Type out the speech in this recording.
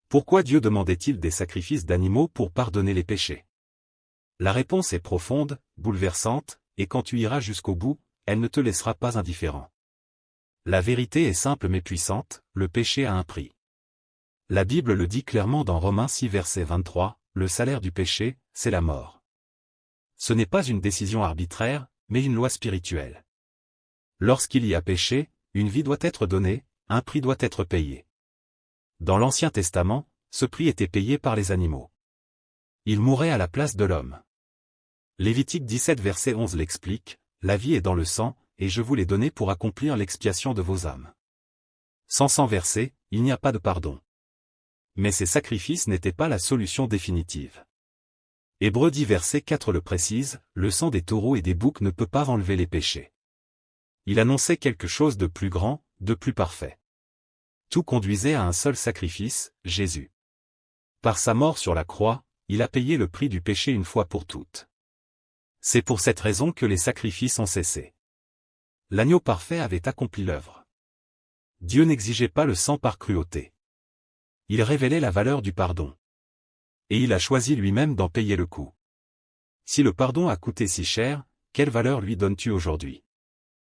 Pourquoi Dieu demandait-il des sacrifices d'animaux pour pardonner les péchés? La réponse est profonde, bouleversante, et quand tu iras jusqu'au bout, elle ne te laissera pas indifférent. La vérité est simple mais puissante, le péché a un prix. La Bible le dit clairement dans Romains 6 verset 23, le salaire du péché, c'est la mort. Ce n'est pas une décision arbitraire, mais une loi spirituelle. Lorsqu'il y a péché, une vie doit être donnée, un prix doit être payé. Dans l'Ancien Testament, ce prix était payé par les animaux. Ils mouraient à la place de l'homme. Lévitique 17 verset 11 l'explique, la vie est dans le sang, et je vous l'ai donné pour accomplir l'expiation de vos âmes. Sans sang versé, il n'y a pas de pardon. Mais ces sacrifices n'étaient pas la solution définitive. Hébreux 10 verset 4 le précise, le sang des taureaux et des boucs ne peut pas enlever les péchés. Il annonçait quelque chose de plus grand, de plus parfait. Tout conduisait à un seul sacrifice, Jésus. Par sa mort sur la croix, il a payé le prix du péché une fois pour toutes. C'est pour cette raison que les sacrifices ont cessé. L'agneau parfait avait accompli l'œuvre. Dieu n'exigeait pas le sang par cruauté. Il révélait la valeur du pardon. Et il a choisi lui-même d'en payer le coût. Si le pardon a coûté si cher, quelle valeur lui donnes-tu aujourd'hui?